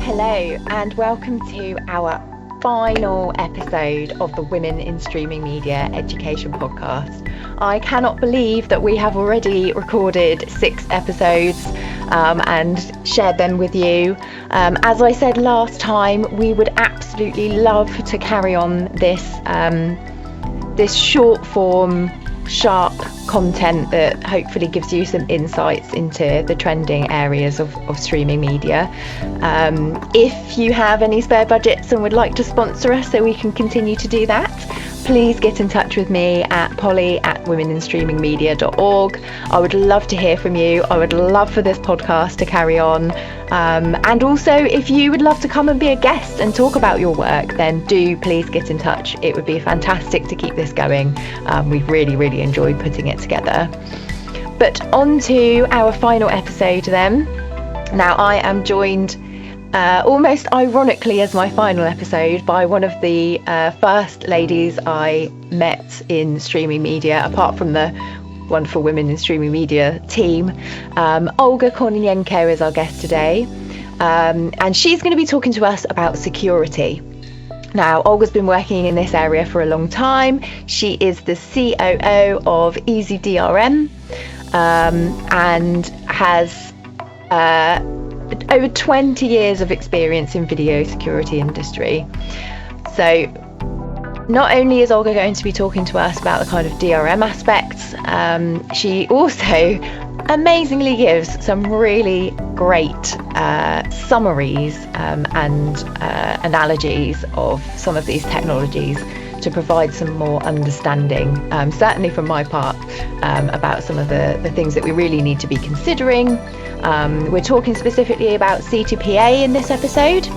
Hello and welcome to our final episode of the Women in Streaming Media Education podcast. I cannot believe that we have already recorded 6 episodes and shared them with you. As I said last time, we would absolutely love to carry on this short form, sharp content that hopefully gives you some insights into the trending areas of streaming media. If you have any spare budgets and would like to sponsor us so we can continue to do that, please get in touch with me at polly@womeninstreamingmedia.org. I would love to hear from you. I would love for this podcast to carry on. And also, if you would love to come and be a guest and talk about your work, then do please get in touch. It would be fantastic to keep this going. We've really enjoyed putting it together. But on to our final episode then. Now, I am joined almost ironically as my final episode by one of the first ladies I met in streaming media, apart from the wonderful Women in Streaming Media team. Olga Kornienko is our guest today, and she's going to be talking to us about security. Now, Olga's been working in this area for a long time. She is the COO of EZDRM and has over 20 years of experience in video security industry. So not only is Olga going to be talking to us about the kind of DRM aspects, she also amazingly gives some really great summaries and analogies of some of these technologies to provide some more understanding, certainly from my part, about some of the things that we really need to be considering. We're talking specifically about C2PA in this episode.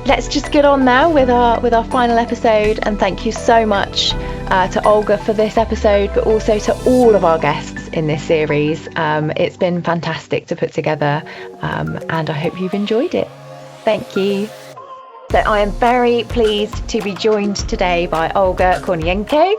Let's just get on now with our final episode, and thank you so much to Olga for this episode, but also to all of our guests in this series. It's been fantastic to put together, and I hope you've enjoyed it. Thank you. So I am very pleased to be joined today by Olga Kornienko,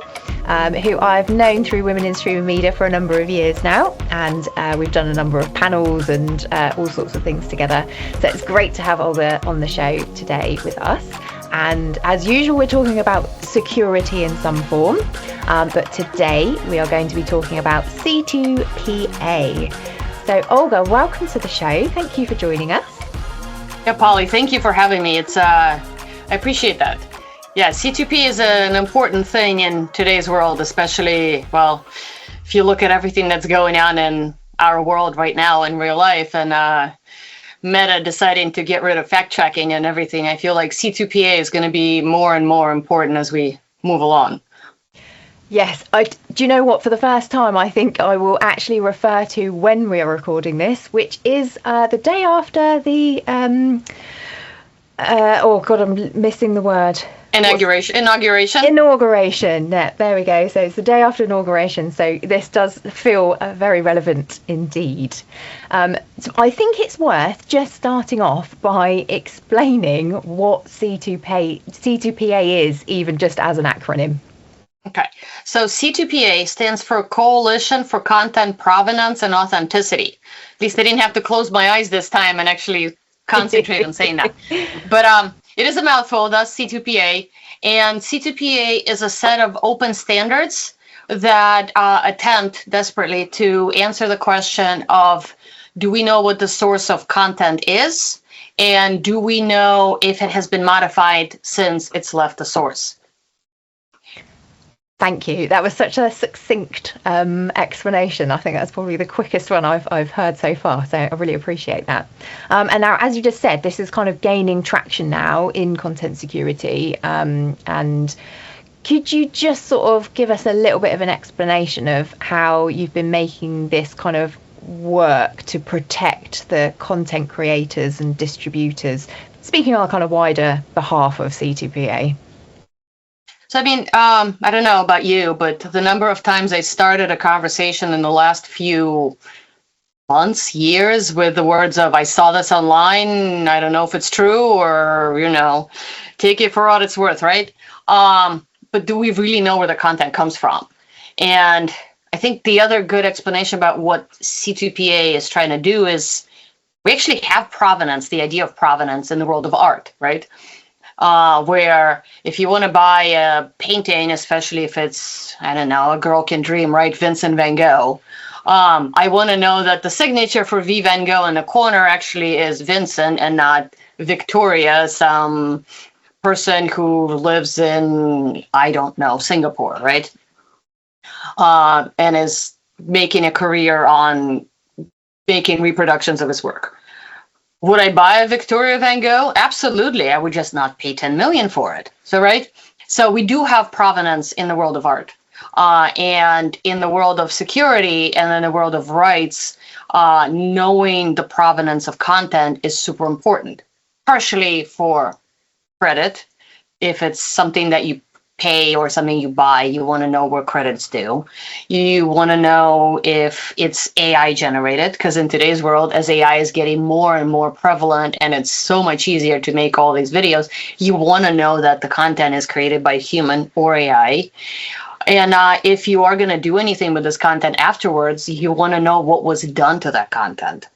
who I've known through Women in Streaming Media for a number of years now, and we've done a number of panels and all sorts of things together. So it's great to have Olga on the show today with us. And as usual, we're talking about security in some form, but today we are going to be talking about C2PA. So Olga, welcome to the show. Thank you for joining us. Yeah, Polly, thank you for having me. I appreciate that. Yeah, C2P is an important thing in today's world, especially, well, if you look at everything that's going on in our world right now in real life, and Meta deciding to get rid of fact checking and everything, I feel like C2PA is going to be more and more important as we move along. Yes, do you know what? For the first time, I think I will actually refer to when we are recording this, which is the day after the oh God, I'm missing the word. Inauguration. Yeah, there we go. So it's the day after inauguration. So this does feel very relevant indeed. So I think it's worth just starting off by explaining what C2PA is, even just as an acronym. Okay, so C2PA stands for Coalition for Content Provenance and Authenticity. At least I didn't have to close my eyes this time and actually concentrate on saying that. But it is a mouthful, thus C2PA. And C2PA is a set of open standards that attempt desperately to answer the question of, do we know what the source of content is? And do we know if it has been modified since it's left the source? Thank you. That was such a succinct explanation. I think that's probably the quickest one I've heard so far. So I really appreciate that. And now, as you just said, this is kind of gaining traction now in content security. And could you just sort of give us a little bit of an explanation of how you've been making this kind of work to protect the content creators and distributors, speaking on a kind of wider behalf of C2PA? So, I mean, I don't know about you, but the number of times I started a conversation in the last few months, years, with the words of, I saw this online, I don't know if it's true, or, take it for what it's worth, right? But do we really know where the content comes from? And I think the other good explanation about what C2PA is trying to do is we actually have provenance, the idea of provenance in the world of art, right? Where if you want to buy a painting, especially if it's, I don't know, a girl can dream, right? Vincent van Gogh. I want to know that the signature for V. Van Gogh in the corner actually is Vincent and not Victoria, some person who lives in, I don't know, Singapore, right? And is making a career on making reproductions of his work. Would I buy a Victoria Van Gogh? Absolutely. I would just not pay 10 million for it. So, right? So we do have provenance in the world of art. And in the world of security and in the world of rights, knowing the provenance of content is super important, partially for credit. If it's something that you pay or something you buy, you want to know where credit's due. You want to know if it's AI generated, because in today's world, as AI is getting more and more prevalent and it's so much easier to make all these videos, you want to know that the content is created by human or AI. And if you are going to do anything with this content afterwards, you want to know what was done to that content.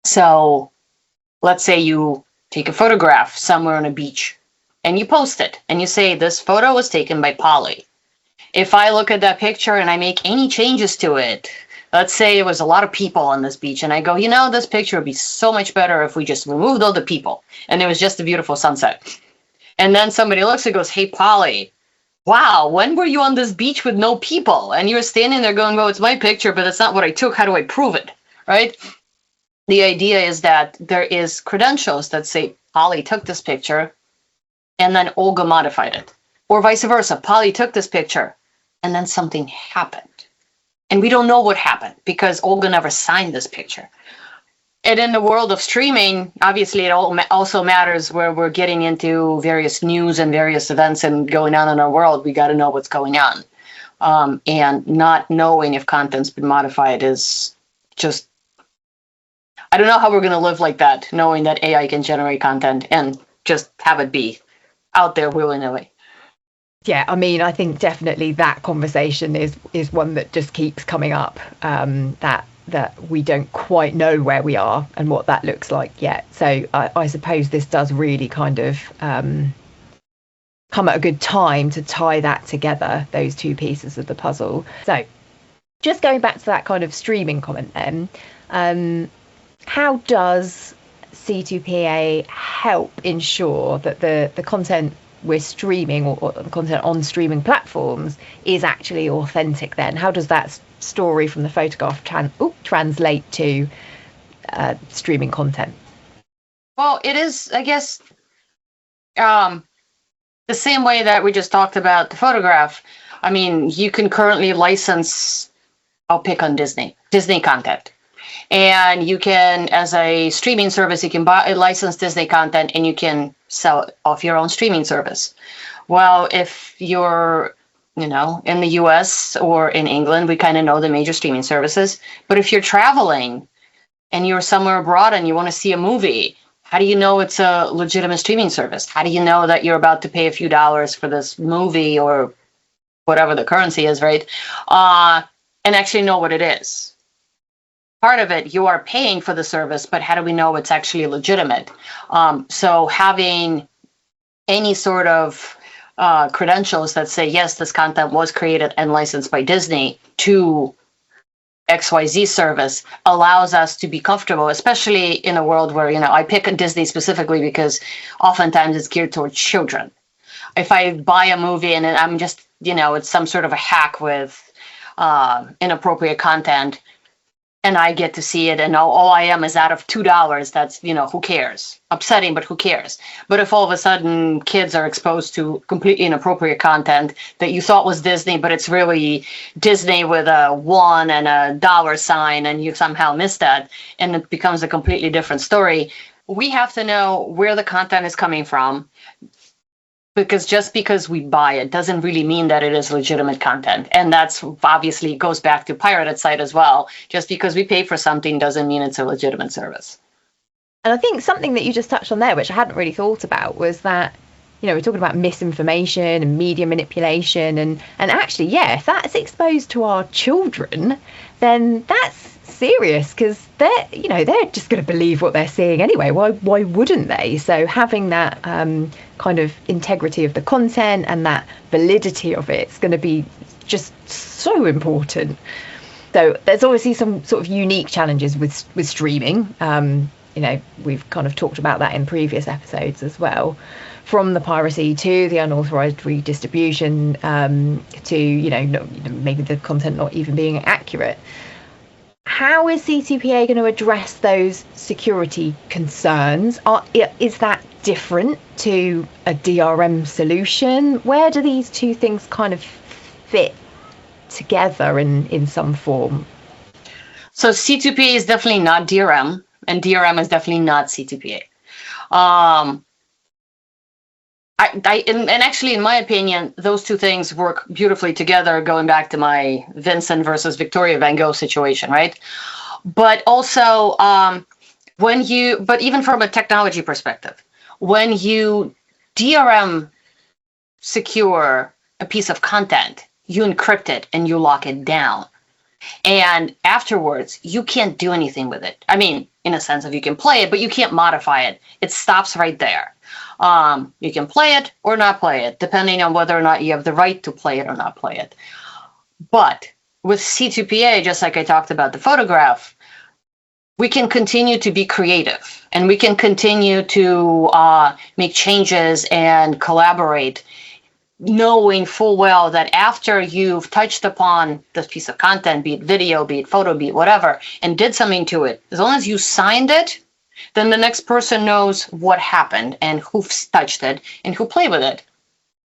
So let's say you take a photograph somewhere on a beach and you post it and you say, this photo was taken by Polly. If I look at that picture and I make any changes to it, let's say it was a lot of people on this beach and I go, you know, this picture would be so much better if we just removed all the people and it was just a beautiful sunset. And then somebody looks and goes, hey, Polly, wow, when were you on this beach with no people? And you're standing there going, well, it's my picture, but it's not what I took. How do I prove it? Right? The idea is that there is credentials that say Polly took this picture and then Olga modified it. Or vice versa. Polly took this picture and then something happened. And we don't know what happened because Olga never signed this picture. And in the world of streaming, obviously it also matters where we're getting into various news and various events and going on in our world. We got to know what's going on. And not knowing if content's been modified is just, I don't know how we're going to live like that, knowing that AI can generate content and just have it be out there willy-nilly. Yeah, I mean, I think definitely that conversation is one that just keeps coming up, that we don't quite know where we are and what that looks like yet. So I suppose this does really kind of come at a good time to tie that together, those two pieces of the puzzle. So just going back to that kind of streaming comment then, how does C2PA help ensure that the content we're streaming or the content on streaming platforms is actually authentic then? How does that story from the photograph translate to streaming content? Well, it is, I guess, the same way that we just talked about the photograph. I mean, you can currently license, I'll pick on Disney content. And you can, as a streaming service, you can buy license Disney content and you can sell it off your own streaming service. Well, if you're, in the US or in England, we kind of know the major streaming services. But if you're traveling and you're somewhere abroad and you want to see a movie, how do you know it's a legitimate streaming service? How do you know that you're about to pay a few dollars for this movie or whatever the currency is, right? And actually know what it is. Part of it, you are paying for the service, but how do we know it's actually legitimate? So having any sort of credentials that say, yes, this content was created and licensed by Disney to XYZ service allows us to be comfortable, especially in a world where, I pick Disney specifically because oftentimes it's geared towards children. If I buy a movie and I'm just, it's some sort of a hack with inappropriate content, and I get to see it, and all I am is out of $2, that's, who cares? Upsetting, but who cares? But if all of a sudden kids are exposed to completely inappropriate content that you thought was Disney, but it's really Disney with a 1 and a $sign, and you somehow missed that, and it becomes a completely different story, we have to know where the content is coming from. Because just because we buy it doesn't really mean that it is legitimate content. And that's obviously goes back to pirated site as well. Just because we pay for something doesn't mean it's a legitimate service. And I think something that you just touched on there, which I hadn't really thought about, was that we're talking about misinformation and media manipulation, and actually, yeah, if that's exposed to our children, then that's serious, because they're just going to believe what they're seeing anyway. Why wouldn't they? So having that kind of integrity of the content and that validity of it's going to be just so important. So there's obviously some sort of unique challenges with streaming. We've kind of talked about that in previous episodes as well, from the piracy to the unauthorized redistribution, to maybe the content not even being accurate. How is CCPA going to address those security concerns? Is that different to a DRM solution? Where do these two things kind of fit together in some form? So C2PA is definitely not DRM, and DRM is definitely not C2PA. And actually, in my opinion, those two things work beautifully together, going back to my Vincent versus Victoria Van Gogh situation, right? But also, but even from a technology perspective, when you DRM secure a piece of content, you encrypt it and you lock it down. And afterwards, you can't do anything with it. I mean, in a sense of you can play it, but you can't modify it. It stops right there. You can play it or not play it, depending on whether or not you have the right to play it or not play it. But with C2PA, just like I talked about the photograph, we can continue to be creative, and we can continue to make changes and collaborate, knowing full well that after you've touched upon this piece of content, be it video, be it photo, be it whatever, and did something to it, as long as you signed it, then the next person knows what happened and who touched it and who played with it.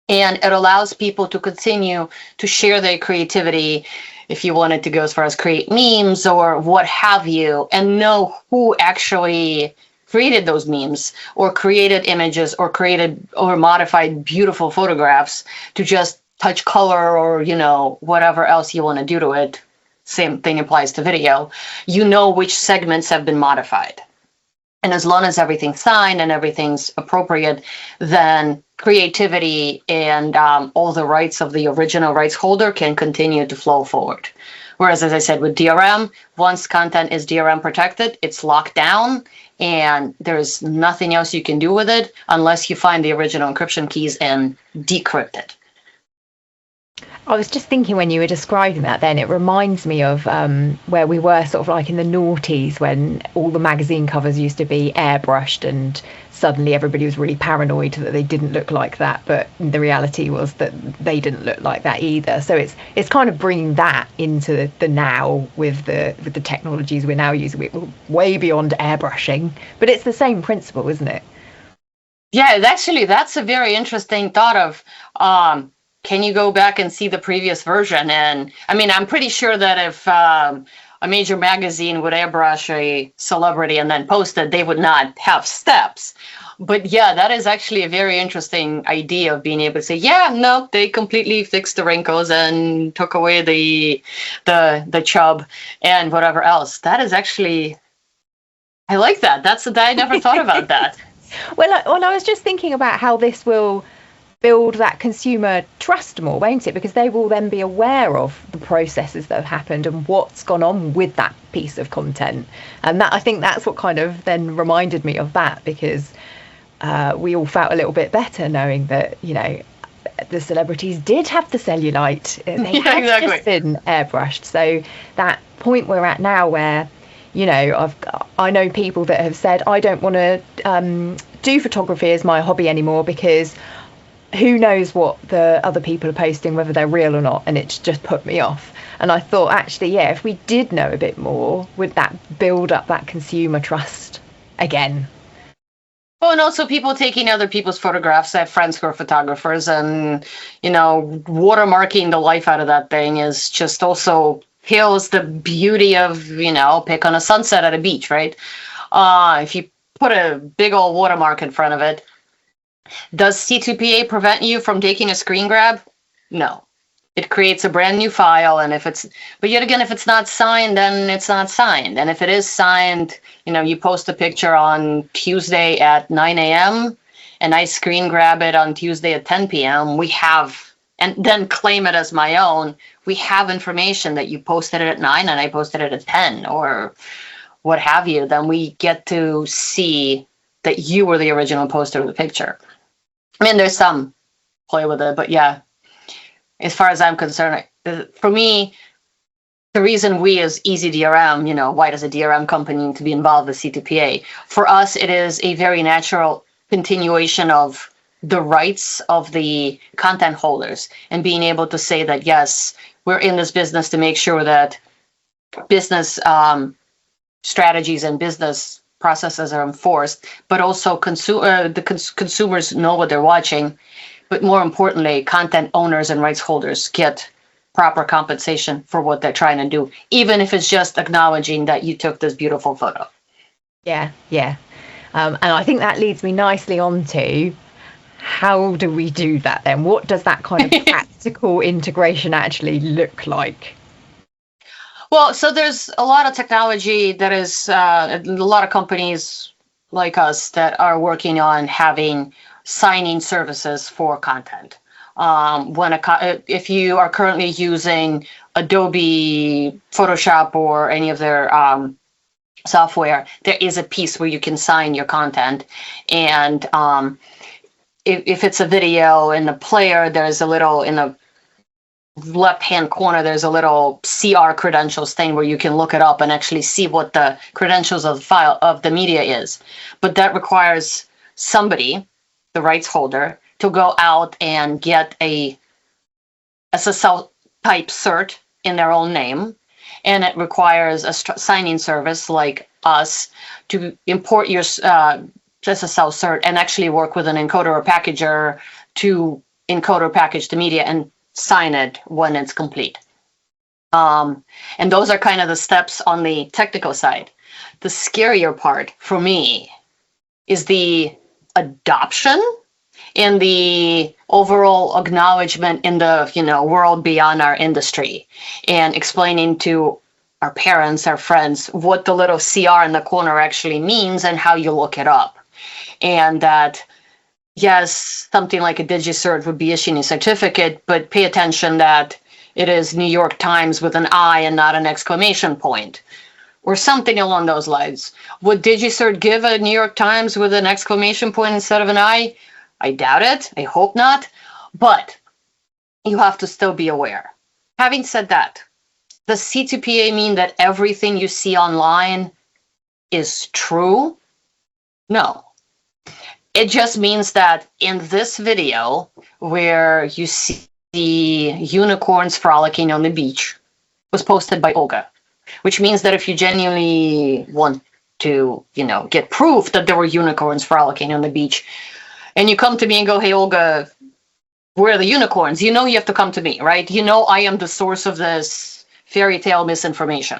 And it allows people to continue to share their creativity, if you wanted to go as far as create memes or what have you, and know who actually created those memes or created images or created or modified beautiful photographs to just touch color or, whatever else you want to do to it. Same thing applies to video. You know which segments have been modified. And as long as everything's signed and everything's appropriate, then creativity and all the rights of the original rights holder can continue to flow forward. Whereas, as I said, with DRM, once content is DRM protected, it's locked down, and there's nothing else you can do with it unless you find the original encryption keys and decrypt it. I was just thinking when you were describing that, then it reminds me of where we were sort of like in the noughties, when all the magazine covers used to be airbrushed, and suddenly everybody was really paranoid that they didn't look like that, but the reality was that they didn't look like that either. So it's kind of bringing that into the now with the technologies we're now using. We're way beyond airbrushing, but it's the same principle, isn't it? Yeah, actually, that's a very interesting thought of, can you go back and see the previous version? And I mean, I'm pretty sure that if a major magazine would airbrush a celebrity and then post it, they would not have steps. But yeah, that is actually a very interesting idea of being able to say, yeah, no, they completely fixed the wrinkles and took away the chub and whatever else. That is actually, I like that. I never thought about that. Well, I was just thinking about how this will build that consumer trust more, won't it? Because they will then be aware of the processes that have happened and what's gone on with that piece of content. And that, I think that's what kind of then reminded me of that, because we all felt a little bit better knowing that, the celebrities did have the cellulite. They had exactly. Just been airbrushed. So that point we're at now where, I know people that have said, I don't want to do photography as my hobby anymore, because who knows what the other people are posting, whether they're real or not, and it's just put me off. And I thought, actually, yeah, if we did know a bit more, would that build up that consumer trust again? Oh, and also people taking other people's photographs. I have friends who are photographers, and, watermarking the life out of that thing is just also kills the beauty of, pick on a sunset at a beach, right? If you put a big old watermark in front of it, does C2PA prevent you from taking a screen grab? No. It creates a brand new file, and but yet again, if it's not signed, then it's not signed. And if it is signed, you post a picture on Tuesday at 9 a.m., and I screen grab it on Tuesday at 10 p.m., and then claim it as my own, we have information that you posted it at 9 and I posted it at 10 or what have you, then we get to see that you were the original poster of the picture. I mean, there's some play with it, but yeah, as far as I'm concerned, for me, the reason we as EZDRM, why does a DRM company need to be involved with C2PA? For us, it is a very natural continuation of the rights of the content holders and being able to say that, yes, we're in this business to make sure that business strategies and business processes are enforced, but also consumers know what they're watching. But more importantly, content owners and rights holders get proper compensation for what they're trying to do, even if it's just acknowledging that you took this beautiful photo. Yeah. And I think that leads me nicely on to how do we do that then? What does that kind of practical integration actually look like? Well, so there's a lot of technology that is, a lot of companies like us that are working on having signing services for content. If you are currently using Adobe Photoshop or any of their software, there is a piece where you can sign your content. And if it's a video in the player, there's a little, in the left-hand corner, there's a little CR credentials thing where you can look it up and actually see what the credentials of the file of the media is. But that requires somebody, the rights holder, to go out and get a SSL type cert in their own name. And it requires a signing service like us to import your SSL cert and actually work with an encoder or packager to encode or package the media and sign it when it's complete. And those are kind of the steps on the technical side. The scarier part for me is the adoption and the overall acknowledgement in the world beyond our industry, and explaining to our parents, our friends, what the little CR in the corner actually means and how you look it up. And that, yes, something like a DigiCert would be issuing a certificate, but pay attention that it is New York Times with an I and not an exclamation point, or something along those lines. Would DigiCert give a New York Times with an exclamation point instead of an I? I doubt it. I hope not. But you have to still be aware. Having said that, does C2PA mean that everything you see online is true? No. It just means that in this video, where you see unicorns frolicking on the beach, was posted by Olga, which means that if you genuinely want to, get proof that there were unicorns frolicking on the beach, and you come to me and go, hey, Olga, where are the unicorns? You have to come to me, right? I am the source of this fairy tale misinformation.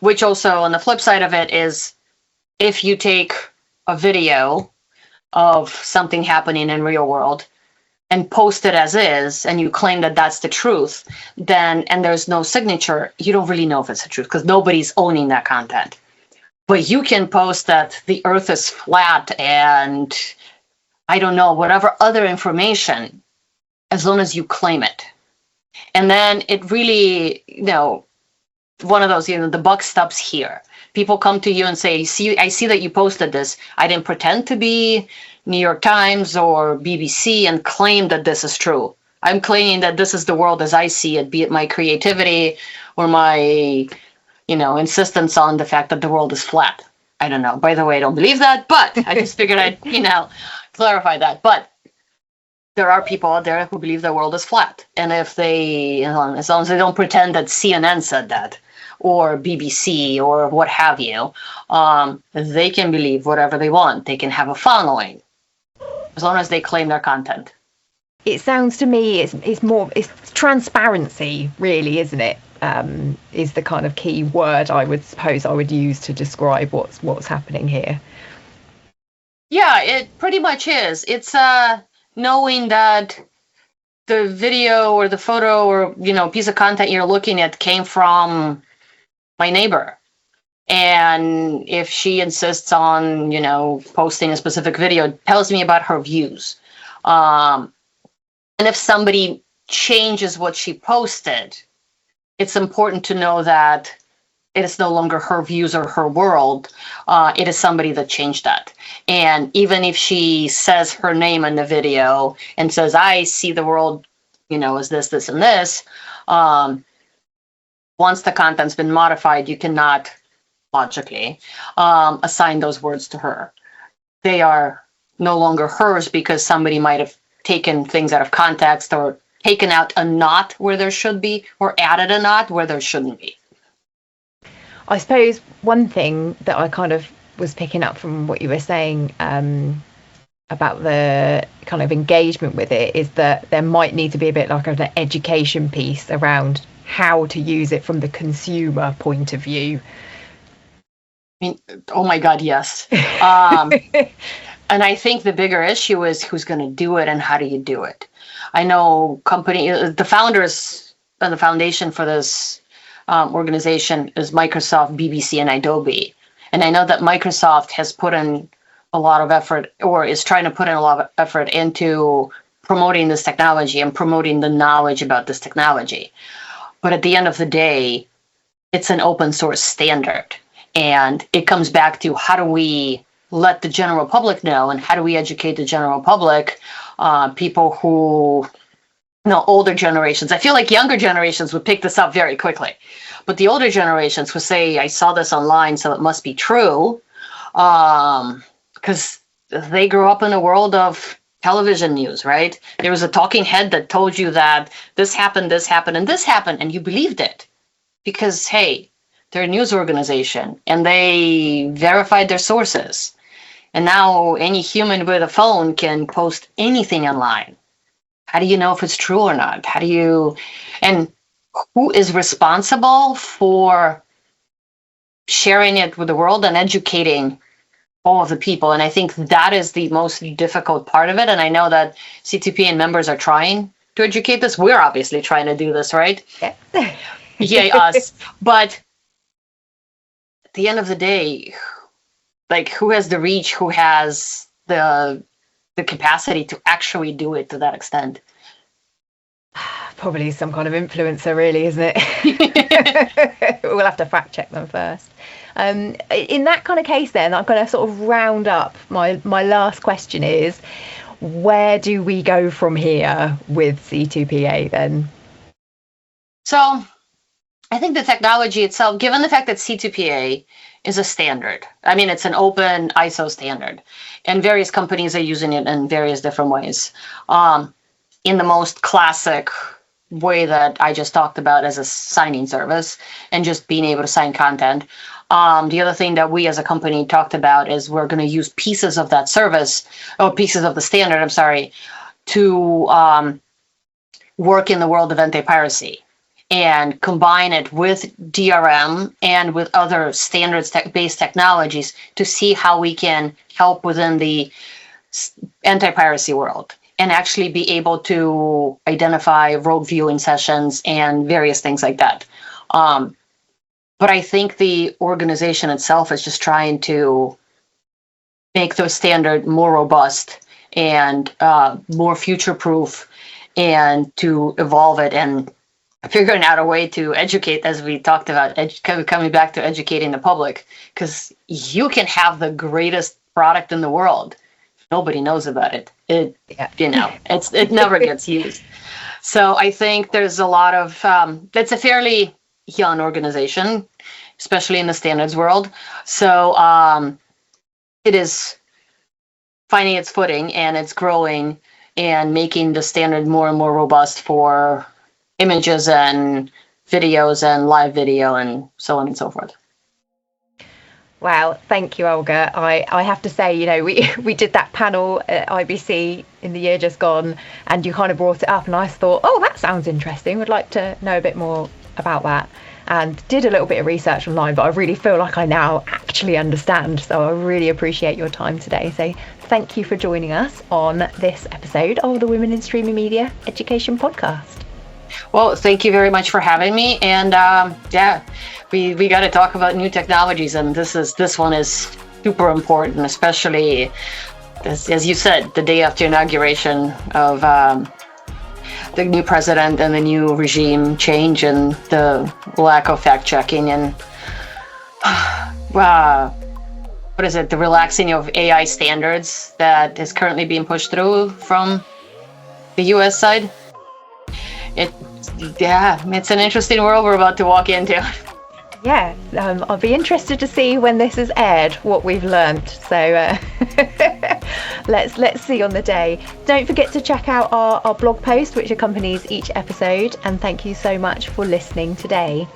Which also, on the flip side of it, is if you take a video of something happening in real world and post it as is, and you claim that that's the truth, and there's no signature, you don't really know if it's the truth because nobody's owning that content. But you can post that the earth is flat and I don't know, whatever other information, as long as you claim it. And then it really, one of those, the buck stops here. People come to you and say, I see that you posted this. I didn't pretend to be New York Times or BBC and claim that this is true. I'm claiming that this is the world as I see it, be it my creativity or my insistence on the fact that the world is flat. I don't know. By the way, I don't believe that, but I just figured I'd, clarify that. But there are people out there who believe the world is flat. And if they, as long as they don't pretend that CNN said that, or BBC, or what have you, they can believe whatever they want. They can have a following, as long as they claim their content. It sounds to me it's transparency, really, isn't it? Is the kind of key word I would suppose I would use to describe what's happening here. Yeah, it pretty much is. It's knowing that the video or the photo or piece of content you're looking at came from my neighbor, And if she insists on, posting a specific video, it tells me about her views. And if somebody changes what she posted, it's important to know that it is no longer her views or her world. It is somebody that changed that. And even if she says her name in the video and says, I see the world, as this, this, and this, once the content's been modified, you cannot logically assign those words to her. They are no longer hers because somebody might have taken things out of context or taken out a not where there should be or added a not where there shouldn't be. I suppose one thing that I kind of was picking up from what you were saying about the kind of engagement with it is that there might need to be a bit like an education piece around how to use it from the consumer point of view. I mean, oh my God, yes. And I think the bigger issue is who's going to do it and how do you do it? I know the founders and the foundation for this organization is Microsoft, BBC, and Adobe. And I know that Microsoft has put in a lot of effort or is trying to put in a lot of effort into promoting this technology and promoting the knowledge about this technology. But at the end of the day, it's an open source standard. And it comes back to how do we let the general public know and how do we educate the general public, people who, older generations. I feel like younger generations would pick this up very quickly. But the older generations would say, I saw this online, so it must be true. Because they grew up in a world of television news, right? There was a talking head that told you that this happened, and this happened, and you believed it. Because, hey, they're a news organization, and they verified their sources. And now any human with a phone can post anything online. How do you know if it's true or not? And who is responsible for sharing it with the world and educating all of the people? And I think that is the most difficult part of it. And I know that C2PA members are trying to educate this. We're obviously trying to do this, right? Yeah. Yeah, us. But at the end of the day, like, who has the reach? Who has the capacity to actually do it to that extent? Probably some kind of influencer, really, isn't it? We'll have to fact check them first. In that kind of case, then, I'm going to sort of round up. My last question is, where do we go from here with C2PA then? So I think the technology itself, given the fact that C2PA is a standard, I mean, it's an open ISO standard, and various companies are using it in various different ways. In the most classic way that I just talked about as a signing service and just being able to sign content. The other thing that we as a company talked about is we're going to use pieces of that service, or pieces of the standard, to work in the world of anti-piracy and combine it with DRM and with other standards-based technologies to see how we can help within the anti-piracy world and actually be able to identify rogue viewing sessions and various things like that. But I think the organization itself is just trying to make the standard more robust and more future-proof, and to evolve it and figuring out a way to educate, as we talked about, coming back to educating the public, because you can have the greatest product in the world. Nobody knows about it. It never gets used. So I think there's a lot of, it's a fairly young organization, especially in the standards world. So it is finding its footing, and it's growing and making the standard more and more robust for images and videos and live video and so on and so forth. Wow, thank you, Olga. I have to say, we did that panel at IBC in the year just gone, and you kind of brought it up, and I thought, oh, that sounds interesting. Would like to know a bit more about that, and did a little bit of research online, but I really feel like I now actually understand. So I really appreciate your time today. So thank you for joining us on this episode of the Women in Streaming Media Education Podcast. Well, thank you very much for having me. And we got to talk about new technologies, and this one is super important, especially as you said, the day after inauguration of the new president and the new regime change, and the lack of fact checking, and what is it? The relaxing of AI standards that is currently being pushed through from the U.S. side. It's an interesting world we're about to walk into. Yeah, I'll be interested to see when this is aired what we've learnt. So let's see on the day. Don't forget to check out our blog post which accompanies each episode, and thank you so much for listening today.